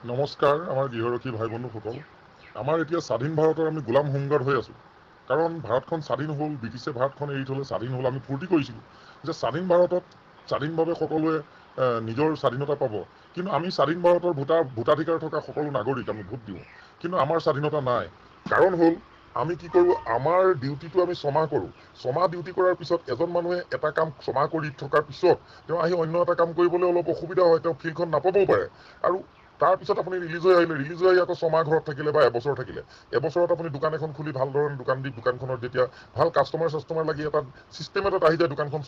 নমস্কাৰ আমাৰ গৃহৰক্ষী ভাই বন্ধুসকল। আমাৰ এতিয়া স্বাধীন ভাৰতৰ আমি গোলাম হোমগাৰ্ড হৈ আছোঁ। কাৰণ ভাৰতখন স্বাধীন হ'ল, ব্ৰিটিছে ভাৰতখন এৰি থ'লে, স্বাধীন হ'ল, আমি ফূৰ্তি কৰিছিলোঁ যে স্বাধীন ভাৰতত স্বাধীনভাৱে সকলোৱে নিজৰ স্বাধীনতা পাব। কিন্তু আমি স্বাধীন ভাৰতৰ ভোটাধিকাৰ থকা সকলো নাগৰিক আমি ভোট দিওঁ, কিন্তু আমাৰ স্বাধীনতা নাই। কাৰণ হ'ল আমি কি কৰোঁ, আমাৰ ডিউটিটো আমি ছমাহ কৰোঁ। ছমাহ ডিউটি কৰাৰ পিছত এজন মানুহে এটা কাম ছমাহ কৰি থকাৰ পিছত তেওঁ আহি অন্য এটা কাম কৰিবলৈ অলপ অসুবিধা হয়, তেওঁ ফিল্ডখন নাপাবও পাৰে। আৰু তাৰপিছত আপুনি ৰিলিজ হৈ আহিলে, ৰিলিজ হৈ আহি আকৌ ছমাহ ঘৰত থাকিলে বা এবছৰ থাকিলে, এবছৰত আপুনি দোকান এখন খুলি ভাল ধৰণে দোকান দি দোকানখনত যেতিয়া ভাল কাষ্টমাৰ লাগি এটা চিষ্টেম এটাত আহি যায় দোকানখন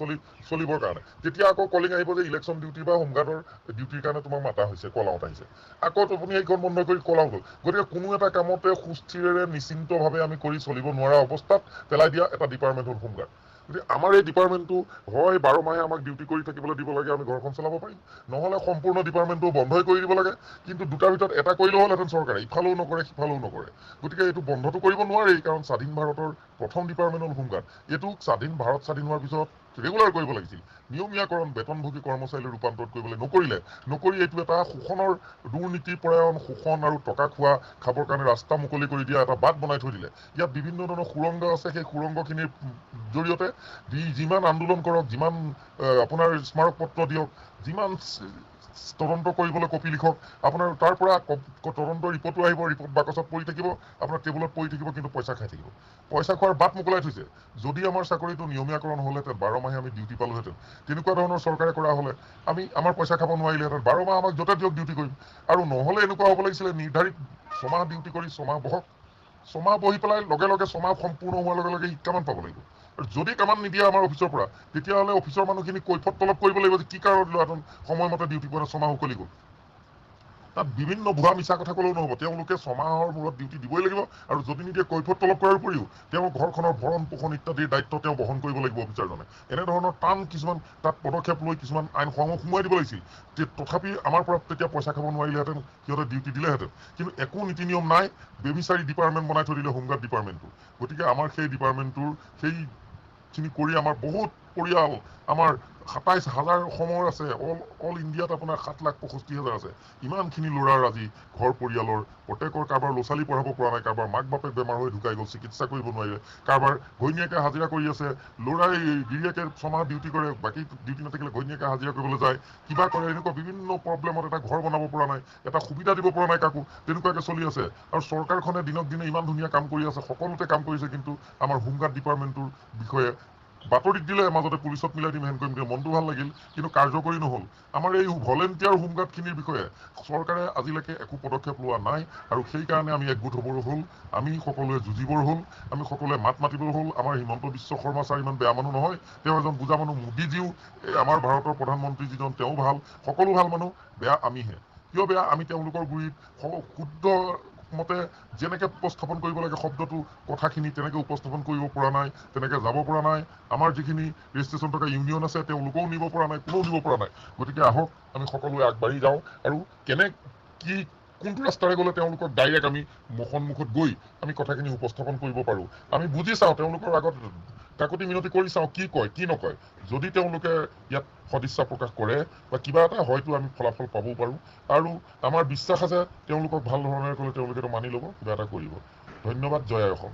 চলিবৰ কাৰণে, তেতিয়া আকৌ কলিং আহিব যে ইলেকশ্যন ডিউটি বা হোমগাৰ্ডৰ ডিউটিৰ কাৰণে তোমাক মাতা হৈছে, কল আউট আহিছে। আকৌ আপুনি সেইখন বন্ধ কৰি কল আউট হ'ল। গতিকে কোনো এটা কামতে সুস্থিৰেৰে নিশ্চিন্তভাৱে আমি কৰি চলিব নোৱাৰা অৱস্থাত পেলাই দিয়া এটা ডিপাৰ্টমেণ্ট হ'ল হোমগাৰ্ড। গতিকে আমাৰ এই ডিপাৰ্টমেণ্টটো হয় 12 মাহে আমাক ডিউটি কৰি থাকিবলৈ দিব লাগে, আমি ঘৰখন চলাব পাৰিম, নহ'লে সম্পূৰ্ণ ডিপাৰ্টমেণ্টটো বন্ধই কৰি দিব লাগে। কিন্তু দুটাৰ ভিতৰত এটা কৰিলেও হ'লহেঁতেন চৰকাৰে, ইফালেও নকৰে সিফালেও নকৰে। গতিকে এইটো বন্ধটো কৰিব নোৱাৰি, কাৰণ স্বাধীন ভাৰতৰ প্ৰথম ডিপাৰ্টমেণ্ট হ'ল হোমগাৰ্ড। এইটো ভাৰত স্বাধীন হোৱাৰ পিছত ৰেগুলাৰ কৰিব লাগিছিল। নিয়মীয়াকৰণ বেতনভোগী কৰ্মচাৰীলৈ ৰূপান্তৰিত কৰিবলৈ নকৰি এইটো এটা শোষণৰ দুৰ্নীতিপৰায়ণ শোষণ আৰু টকা খাবৰ কাৰণে ৰাস্তা মুকলি কৰি দিয়া এটা বাট বনাই থৈ দিলে। ইয়াত বিভিন্ন ধৰণৰ সুৰংগ আছে, সেই সুৰংগখিনিৰ জৰিয়তে যিমান আন্দোলন কৰক, যিমান আপোনাৰ স্মাৰক পত্ৰ দিয়ক, যিমান তদন্ত কৰিবলৈ কপি লিখক, আপোনাৰ তাৰ পৰা তদন্তৰ ৰিপৰ্টো আহিব, ৰিপৰ্ট বাকচত পৰি থাকিব, আপোনাৰ টেবুলত পৰি থাকিব, কিন্তু পইচা খাই থাকিব। পইচা খোৱাৰ বাট মোকলাই থৈছে। যদি আমাৰ চাকৰিটো নিয়মীয়াকৰণ হ'লহেঁতেন, 12 মাহে আমি ডিউটি পালোহেঁতেন, তেনেকুৱা ধৰণৰ চৰকাৰে কৰা হ'লে আমাৰ পইচা খাব নোৱাৰিলেহেঁতেন। 12 মাহ আমাক য'তে দিয়ক ডিউটি কৰিম। আৰু নহ'লে এনেকুৱা হ'ব লাগিছিলে, নিৰ্ধাৰিত ছমাহ ডিউটি কৰি ছমাহ বহক, ছমাহ বহি পেলাই লগে লগে ছমাহ সম্পূৰ্ণ হোৱাৰ লগে লগে কামান পাব লাগিব। আৰু যদি কামান নিদিয়ে আমাৰ অফিচৰ পৰা, তেতিয়াহ'লে অফিচৰ মানুহখিনি কৈফত তলব কৰিব লাগিব যে কি কাৰণত লোৱাহেঁতেন সময়মতে ডিউটি কৰা ছমাহ উকলি গ'ল। তাত বিভিন্ন ভুৱা মিছা কথা ক'লেও নহ'ব, তেওঁলোকে ছমাহৰ মূৰত ডিউটি দিবই লাগিব, আৰু যদি নিদিয়ে কৈফত তলব কৰাৰ উপৰিও তেওঁৰ ঘৰখনৰ ভৰণ পোষণ ইত্যাদিৰ দায়িত্ব তেওঁ বহন কৰিব লাগিব অফিচাৰজনে। এনেধৰণৰ টান কিছুমান তাত পদক্ষেপ লৈ কিছুমান আইন সোমোৱাই দিব লাগিছিল। তথাপি আমাৰ পৰা তেতিয়া পইচা খাব নোৱাৰিলেহেঁতেন, সিহঁতে ডিউটি দিলেহেঁতেন। কিন্তু একো নীতি নিয়ম নাই, বেবিচাৰী ডিপাৰ্টমেণ্ট বনাই থৈ দিলে হোমগাৰ্ড ডিপাৰ্টমেণ্টটো। গতিকে আমাৰ সেই ডিপাৰ্টমেণ্টটোৰ সেইখিনি কৰি আমাৰ বহুত পৰিয়াল, আমাৰ 27,000 অসমৰ আছে, অল ইণ্ডিয়াত আপোনাৰ 7,65,000 আছে। ইমানখিনি ল'ৰাৰ আজি ঘৰ পৰিয়ালৰ প্ৰত্যেকৰ কাৰোবাৰ ল'ৰা ছোৱালী পঢ়াব পৰা নাই, কাৰোবাৰ মাক বাপেক বেমাৰ হৈ ঢুকাই গ'ল, চিকিৎসা কৰিব নোৱাৰিলে, কাৰোবাৰ ঘৈণীয়েকে হাজিৰা কৰি আছে, ল'ৰাই গিৰিয়েকে ছমাহ ডিউটি কৰে, বাকী ডিউটি নাথাকিলে ঘৈণীয়েকে হাজিৰা কৰিবলৈ যায়, কিবা কৰে, এনেকুৱা বিভিন্ন প্ৰব্লেমত এটা ঘৰ বনাব পৰা নাই, এটা সুবিধা দিব পৰা নাই কাকো, তেনেকুৱাকে চলি আছে। আৰু চৰকাৰখনে দিনক দিনে ইমান ধুনীয়া কাম কৰি আছে, সকলোতে কাম কৰিছে, কিন্তু আমাৰ হোমগাৰ্ড ডিপাৰ্টমেণ্টটোৰ বিষয়ে বাতৰিত দিলে, মাজতে পুলিচত মিলাই দিম, হেন কৰিম, মনটো ভাল লাগিল, কিন্তু কাৰ্যকৰী নহ'ল। আমাৰ এই ভলেণ্টিয়াৰ হোমগাৰ্ডখিনিৰ বিষয়ে চৰকাৰে আজিলৈকে একো পদক্ষেপ লোৱা নাই, আৰু সেইকাৰণে আমি একগোট হ'বৰ হ'ল, আমি সকলোৱে যুঁজিবৰ হ'ল, আমি সকলোৱে মাত মাতিবৰ হ'ল। আমাৰ হিমন্ত বিশ্ব শৰ্মা ছাৰ ইমান বেয়া মানুহ নহয়, তেওঁ এজন বুজা মানুহ। মোদীজীও, আমাৰ ভাৰতৰ প্ৰধানমন্ত্ৰী যিজন, তেওঁ ভাল, সকলো ভাল মানুহ, বেয়া আমিহে। কিয় বেয়া? আমি তেওঁলোকৰ গুৰিত শুদ্ধ মতে যেনেকে উপস্থাপন কৰিব লাগে শব্দটো, কথাখিনি তেনেকে উপস্থাপন কৰিব পৰা নাই, তেনেকে যাব পৰা নাই। আমাৰ যিখিনি ৰেজিষ্ট্ৰেশ্যন থকা ইউনিয়ন আছে, তেওঁলোকেও নিব পৰা নাই, কোনেও নিব পৰা নাই। গতিকে আহক আমি সকলোৱে আগবাঢ়ি যাওঁ, আৰু কোনটো ৰাস্তাৰে গ'লে তেওঁলোকক ডাইৰেক্ট আমি সন্মুখত গৈ আমি কথাখিনি উপস্থাপন কৰিব পাৰোঁ। আমি বুজি চাওঁ, তেওঁলোকৰ আগত কাকতি মিনতি কৰি চাওঁ, কি কয় কি নকয়। যদি তেওঁলোকে ইয়াত সদিচ্ছা প্ৰকাশ কৰে বা কিবা এটা হয়তো আমি ফলাফল পাবও পাৰোঁ। আৰু আমাৰ বিশ্বাস আছে তেওঁলোকক ভাল ধৰণেৰে ক'লে তেওঁলোকেতো মানি ল'ব, কিবা এটা কৰিব। ধন্যবাদ। জয় আই অসম।